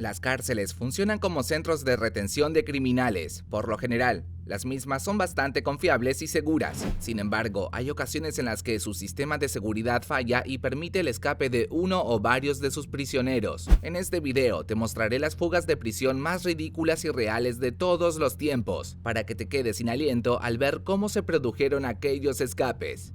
Las cárceles funcionan como centros de retención de criminales. Por lo general, las mismas son bastante confiables y seguras. Sin embargo, hay ocasiones en las que su sistema de seguridad falla y permite el escape de uno o varios de sus prisioneros. En este video te mostraré las fugas de prisión más ridículas y reales de todos los tiempos, para que te quedes sin aliento al ver cómo se produjeron aquellos escapes.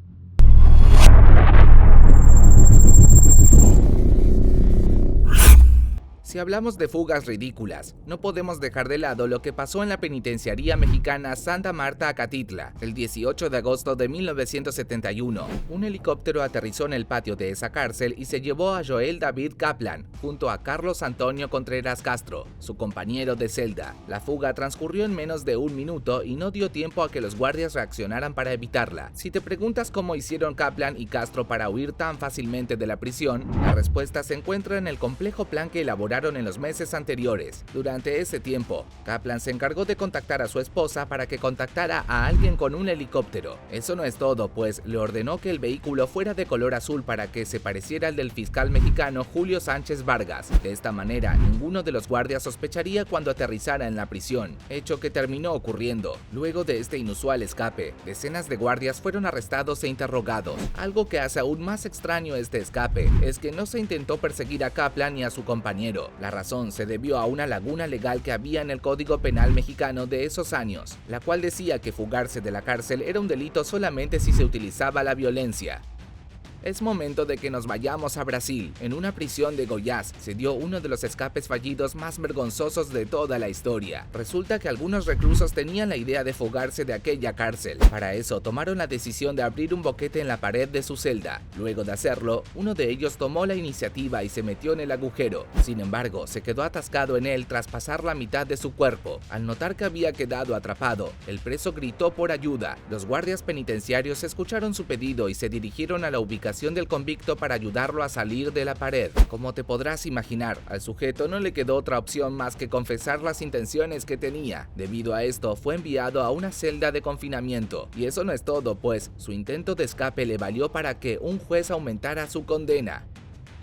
Si hablamos de fugas ridículas, no podemos dejar de lado lo que pasó en la penitenciaría mexicana Santa Marta Acatitla. El 18 de agosto de 1971, un helicóptero aterrizó en el patio de esa cárcel y se llevó a Joel David Kaplan, junto a Carlos Antonio Contreras Castro, su compañero de celda. La fuga transcurrió en menos de un minuto y no dio tiempo a que los guardias reaccionaran para evitarla. Si te preguntas cómo hicieron Kaplan y Castro para huir tan fácilmente de la prisión, la respuesta se encuentra en el complejo plan que elaboraron en los meses anteriores. Durante ese tiempo, Kaplan se encargó de contactar a su esposa para que contactara a alguien con un helicóptero. Eso no es todo, pues le ordenó que el vehículo fuera de color azul para que se pareciera al del fiscal mexicano Julio Sánchez Vargas. De esta manera, ninguno de los guardias sospecharía cuando aterrizara en la prisión, hecho que terminó ocurriendo. Luego de este inusual escape, decenas de guardias fueron arrestados e interrogados. Algo que hace aún más extraño este escape es que no se intentó perseguir a Kaplan ni a su compañero. La razón se debió a una laguna legal que había en el Código Penal mexicano de esos años, la cual decía que fugarse de la cárcel era un delito solamente si se utilizaba la violencia. Es momento de que nos vayamos a Brasil. En una prisión de Goiás se dio uno de los escapes fallidos más vergonzosos de toda la historia. Resulta que algunos reclusos tenían la idea de fugarse de aquella cárcel. Para eso tomaron la decisión de abrir un boquete en la pared de su celda. Luego de hacerlo, uno de ellos tomó la iniciativa y se metió en el agujero. Sin embargo, se quedó atascado en él tras pasar la mitad de su cuerpo. Al notar que había quedado atrapado, el preso gritó por ayuda. Los guardias penitenciarios escucharon su pedido y se dirigieron a la ubicación del convicto para ayudarlo a salir de la pared. Como te podrás imaginar, al sujeto no le quedó otra opción más que confesar las intenciones que tenía. Debido a esto, fue enviado a una celda de confinamiento. Y eso no es todo, pues su intento de escape le valió para que un juez aumentara su condena.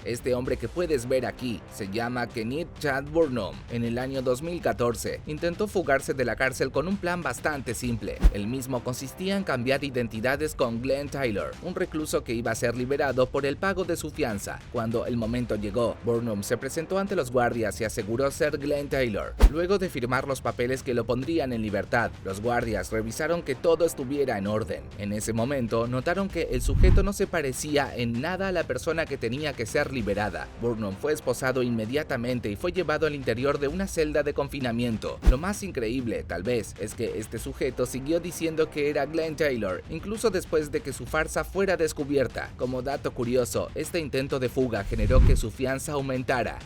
Este hombre que puedes ver aquí se llama Kenneth Chad Burnham. En el año 2014 intentó fugarse de la cárcel con un plan bastante simple. El mismo consistía en cambiar identidades con Glenn Taylor, un recluso que iba a ser liberado por el pago de su fianza. Cuando el momento llegó, Burnham se presentó ante los guardias y aseguró ser Glenn Taylor. Luego de firmar los papeles que lo pondrían en libertad, los guardias revisaron que todo estuviera en orden. En ese momento notaron que el sujeto no se parecía en nada a la persona que tenía que ser liberada. Burnham fue esposado inmediatamente y fue llevado al interior de una celda de confinamiento. Lo más increíble, tal vez, es que este sujeto siguió diciendo que era Glenn Taylor, incluso después de que su farsa fuera descubierta. Como dato curioso, este intento de fuga generó que su fianza aumentara.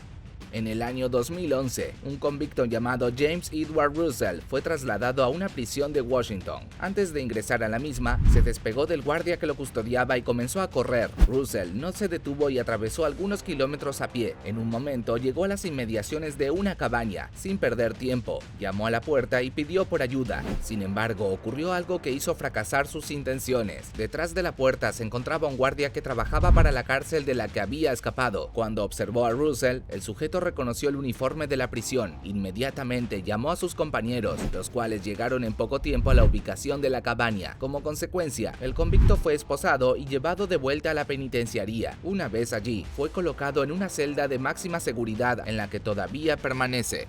En el año 2011, un convicto llamado James Edward Russell fue trasladado a una prisión de Washington. Antes de ingresar a la misma, se despegó del guardia que lo custodiaba y comenzó a correr. Russell no se detuvo y atravesó algunos kilómetros a pie. En un momento llegó a las inmediaciones de una cabaña. Sin perder tiempo, llamó a la puerta y pidió por ayuda. Sin embargo, ocurrió algo que hizo fracasar sus intenciones. Detrás de la puerta se encontraba un guardia que trabajaba para la cárcel de la que había escapado. Cuando observó a Russell, el sujeto reconoció el uniforme de la prisión. Inmediatamente llamó a sus compañeros, los cuales llegaron en poco tiempo a la ubicación de la cabaña. Como consecuencia, el convicto fue esposado y llevado de vuelta a la penitenciaría. Una vez allí, fue colocado en una celda de máxima seguridad en la que todavía permanece.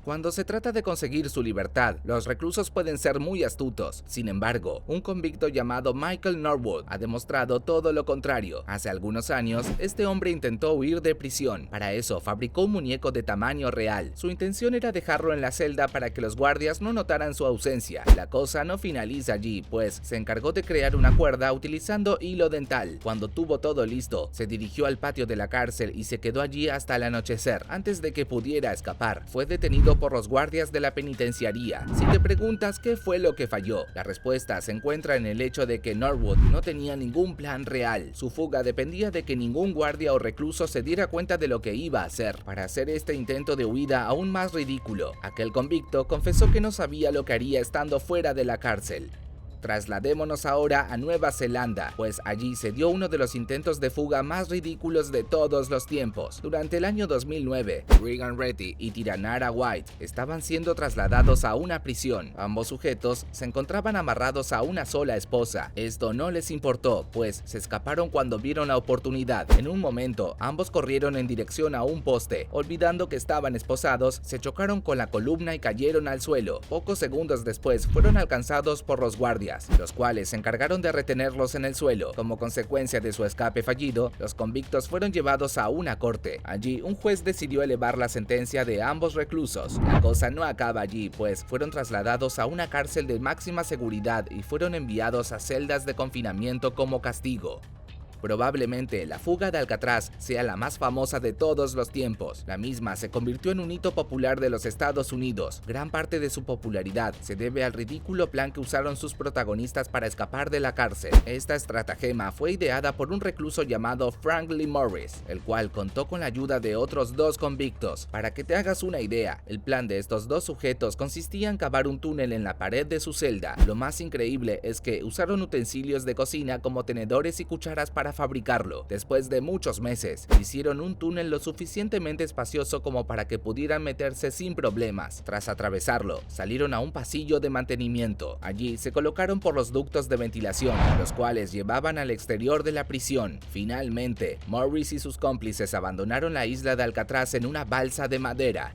Cuando se trata de conseguir su libertad, los reclusos pueden ser muy astutos. Sin embargo, un convicto llamado Michael Norwood ha demostrado todo lo contrario. Hace algunos años, este hombre intentó huir de prisión. Para eso, fabricó un muñeco de tamaño real. Su intención era dejarlo en la celda para que los guardias no notaran su ausencia. La cosa no finaliza allí, pues se encargó de crear una cuerda utilizando hilo dental. Cuando tuvo todo listo, se dirigió al patio de la cárcel y se quedó allí hasta el anochecer. Antes de que pudiera escapar, fue detenido por los guardias de la penitenciaría. Si te preguntas qué fue lo que falló, la respuesta se encuentra en el hecho de que Norwood no tenía ningún plan real. Su fuga dependía de que ningún guardia o recluso se diera cuenta de lo que iba a hacer. Para hacer este intento de huida aún más ridículo, aquel convicto confesó que no sabía lo que haría estando fuera de la cárcel. Trasladémonos ahora a Nueva Zelanda, pues allí se dio uno de los intentos de fuga más ridículos de todos los tiempos. Durante el año 2009, Regan Retty y Tiranara White estaban siendo trasladados a una prisión. Ambos sujetos se encontraban amarrados a una sola esposa. Esto no les importó, pues se escaparon cuando vieron la oportunidad. En un momento, ambos corrieron en dirección a un poste. Olvidando que estaban esposados, se chocaron con la columna y cayeron al suelo. Pocos segundos después, fueron alcanzados por los guardias, los cuales se encargaron de retenerlos en el suelo. Como consecuencia de su escape fallido, los convictos fueron llevados a una corte. Allí, un juez decidió elevar la sentencia de ambos reclusos. La cosa no acaba allí, pues fueron trasladados a una cárcel de máxima seguridad y fueron enviados a celdas de confinamiento como castigo. Probablemente la fuga de Alcatraz sea la más famosa de todos los tiempos. La misma se convirtió en un hito popular de los Estados Unidos. Gran parte de su popularidad se debe al ridículo plan que usaron sus protagonistas para escapar de la cárcel. Esta estratagema fue ideada por un recluso llamado Frank Lee Morris, el cual contó con la ayuda de otros dos convictos. Para que te hagas una idea, el plan de estos dos sujetos consistía en cavar un túnel en la pared de su celda. Lo más increíble es que usaron utensilios de cocina como tenedores y cucharas para fabricarlo. Después de muchos meses, hicieron un túnel lo suficientemente espacioso como para que pudieran meterse sin problemas. Tras atravesarlo, salieron a un pasillo de mantenimiento. Allí se colocaron por los ductos de ventilación, los cuales llevaban al exterior de la prisión. Finalmente, Morris y sus cómplices abandonaron la isla de Alcatraz en una balsa de madera.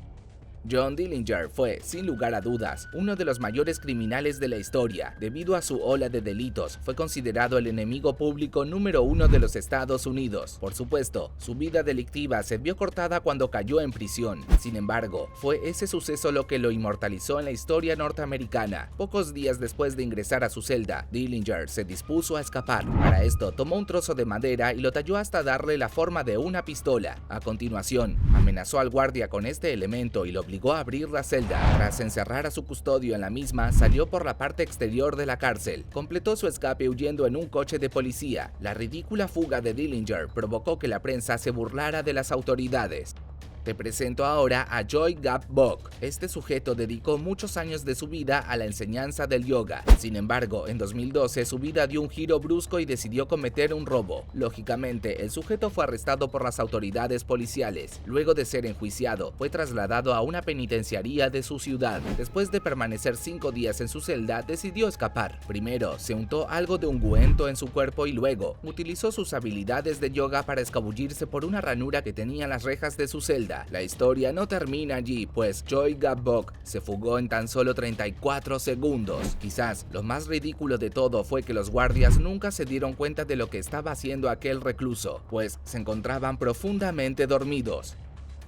John Dillinger fue, sin lugar a dudas, uno de los mayores criminales de la historia. Debido a su ola de delitos, fue considerado el enemigo público número uno de los Estados Unidos. Por supuesto, su vida delictiva se vio cortada cuando cayó en prisión. Sin embargo, fue ese suceso lo que lo inmortalizó en la historia norteamericana. Pocos días después de ingresar a su celda, Dillinger se dispuso a escapar. Para esto, tomó un trozo de madera y lo talló hasta darle la forma de una pistola. A continuación, amenazó al guardia con este elemento y lo obligó a abrir la celda. Tras encerrar a su custodio en la misma, salió por la parte exterior de la cárcel. Completó su escape huyendo en un coche de policía. La ridícula fuga de Dillinger provocó que la prensa se burlara de las autoridades. Te presento ahora a Joy Gap Bok. Este sujeto dedicó muchos años de su vida a la enseñanza del yoga. Sin embargo, en 2012 su vida dio un giro brusco y decidió cometer un robo. Lógicamente, el sujeto fue arrestado por las autoridades policiales. Luego de ser enjuiciado, fue trasladado a una penitenciaría de su ciudad. Después de permanecer 5 días en su celda, decidió escapar. Primero, se untó algo de ungüento en su cuerpo y luego utilizó sus habilidades de yoga para escabullirse por una ranura que tenía en las rejas de su celda. La historia no termina allí, pues Joy Gap Bok se fugó en tan solo 34 segundos. Quizás lo más ridículo de todo fue que los guardias nunca se dieron cuenta de lo que estaba haciendo aquel recluso, pues se encontraban profundamente dormidos.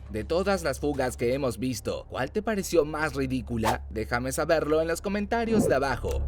De todas las fugas que hemos visto, ¿cuál te pareció más ridícula? Déjame saberlo en los comentarios de abajo.